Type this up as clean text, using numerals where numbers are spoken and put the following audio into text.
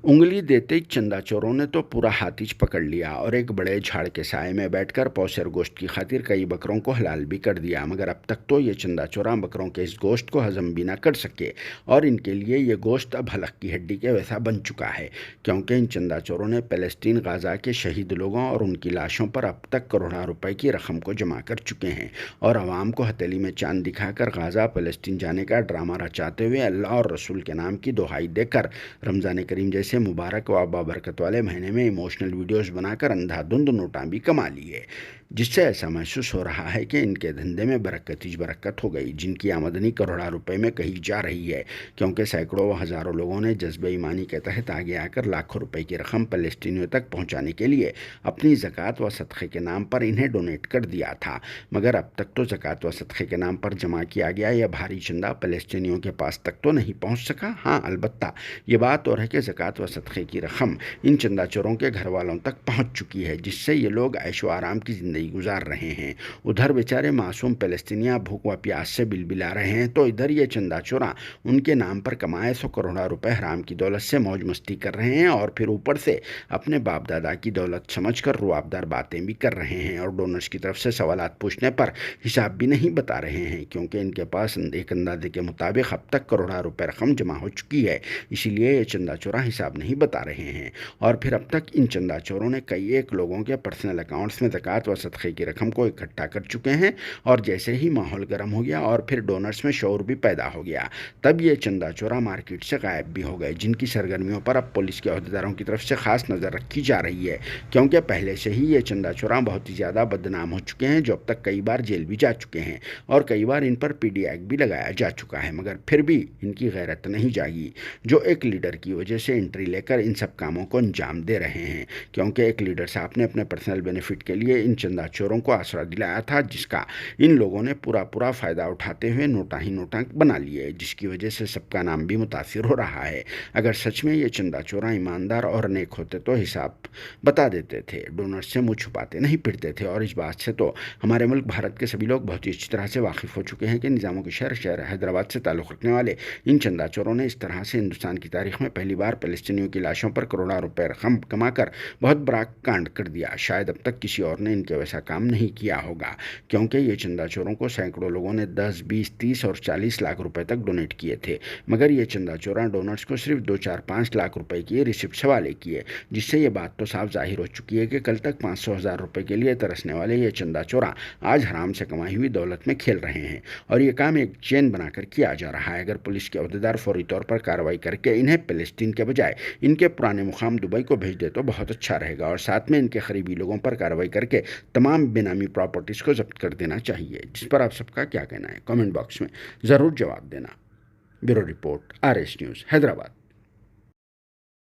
उंगली देते ही चंदा चोरों ने तो पूरा हाथीज पकड़ लिया और एक बड़े झाड़ के साए में बैठकर पौसेर गोश्त की खातिर कई बकरों को हलाल भी कर दिया। मगर अब तक तो ये चंदा चोरा बकरों के इस गोश्त को हजम भी ना कर सके और इनके लिए ये गोश्त अब हलक की हड्डी के वैसा बन चुका है, क्योंकि इन चंदा चोरों ने पैलेस्टीन गाजा के शहीद लोगों और उनकी लाशों पर अब तक करोड़ों रुपए की रकम को जमा कर चुके हैं और आवाम को हथेली में चांद दिखाकर गाजा पैलेस्टीन जाने का ड्रामा रचाते हुए अल्लाह और रसूल के नाम की दुहाई देकर रमज़ान करीम जैसे मुबारक व बाबरकत वाले महीने में इमोशनल वीडियोस बनाकर अंधाधुंध नोटा भी कमा लिए, जिससे ऐसा महसूस हो रहा है कि इनके धंधे में बरकत ही बरकत हो गई, जिनकी आमदनी करोड़ों रुपए में कही जा रही है, क्योंकि सैकड़ों व हज़ारों लोगों ने जज्बे ईमानी के तहत आगे आकर लाखों रुपए की रकम फ़लस्तीनियों तक पहुंचाने के लिए अपनी ज़कात व सदक़े के नाम पर इन्हें डोनेट कर दिया था। मगर अब तक तो ज़कात व सदक़े के नाम पर जमा किया गया यह भारी चंदा फ़लस्तीनियों के पास तक तो नहीं पहुँच सका। हाँ, अलबत्ता ये बात और है कि ज़कात व सदक़े की रकम इन चंदा चोरों के घर वालों तक पहुँच चुकी है, जिससे ये लोग ऐशो आराम की ज़िंदगी गुजार रहे हैं। उधर बेचारे मासूम फ़लस्तीनियाँ भूख व प्यास से बिलबिला रहे हैं, तो इधर ये चंदा चोरा उनके नाम पर कमाए सौ करोड़ों रुपए हराम की दौलत से मौज मस्ती कर रहे हैं और फिर ऊपर से अपने बाप दादा की दौलत समझकर रुआबदार बातें भी कर रहे हैं और डोनर्स की तरफ से सवालात पूछने पर हिसाब भी नहीं बता रहे हैं, क्योंकि इनके पास एक अंदाजे के मुताबिक अब तक करोड़ों रुपए रकम जमा हो चुकी है। इसीलिए ये चंदा चोरा हिसाब नहीं बता रहे हैं और फिर अब तक इन चंदा चोरों ने कई एक लोगों के पर्सनल अकाउंट्स में ज़कात व सदक़े की रकम को इकट्ठा कर चुके हैं और जैसे ही माहौल गर्म हो गया और फिर डोनर्स में शौर भी पैदा हो गया, तब ये चंदा चोरा मार्केट से गायब भी हो गए, जिनकी सरगर्मियों पर अब पुलिस के अहदेदारों की तरफ से खास नज़र रखी जा रही है, क्योंकि पहले से ही ये चंदा चोरा बहुत ही ज़्यादा बदनाम हो चुके हैं, जो अब तक कई बार जेल भी जा चुके हैं और कई बार इन पर पीडी एक्ट भी लगाया जा चुका है। मगर फिर भी इनकी गैरत नहीं जागी, जो एक लीडर की वजह से एंट्री लेकर इन सब कामों को अंजाम दे रहे हैं, क्योंकि एक लीडर साहब ने अपने पर्सनल बेनिफिट के लिए इन चंदा चोरों को आसरा दिलाया था, जिसका इन लोगों ने पूरा फ़ायदा उठाते हुए नोटा ही नोटा बना लिए, जिसकी वजह से सबका नाम भी मुतासिर हो रहा है। अगर सच में ये चंदा चोरा ईमानदार और नेक होते तो हिसाब बता देते थे, डोनर्स से मुँह छुपाते नहीं फिरते थे। और इस बात से तो हमारे मुल्क भारत के सभी लोग बहुत ही अच्छी तरह से वाकिफ़ हो चुके हैं कि निज़ामों के शहर हैदराबाद से ताल्लुक़ रखने वाले इन चंदा चोरों ने इस तरह से हिंदुस्तान की तारीख में पहली बार फ़लस्तीनियों की लाशों पर करोड़ों रुपए रकम कमाकर बहुत बड़ा कांड कर दिया। शायद अब तक किसी और ने इनके वैसा काम नहीं किया होगा, क्योंकि ये चंदा चोरों को सैकड़ों लोगों ने 10, 20, 30 और 40 लाख रुपए तक डोनेट किए थे, मगर ये चंदा चोरा डोनर्स को सिर्फ 2, 4, 5 लाख रुपए की रिसिप्ट हवाले किए, जिससे ये बात तो साफ जाहिर हो चुकी है कि कल तक 500,000 रुपए के लिए तरसने वाले ये चंदा चोरा आज हराम से कमाई हुई दौलत में खेल रहे हैं और ये काम एक चेन बनाकर किया जा रहा है। अगर पुलिस के अहदेदार फौरी तौर पर कार्रवाई करके इन्हें फ़लस्तीन के बजाय इनके पुराने मुकाम दुबई को भेज दे तो बहुत अच्छा रहेगा और साथ में इनके करीबी लोगों पर कार्रवाई करके तमाम बेनामी प्रॉपर्टीज़ को जब्त कर देना चाहिए। जिस पर आप सबका क्या कहना है, कमेंट बॉक्स में ज़रूर जवाब देना। Bureau report, RS news, Hyderabad.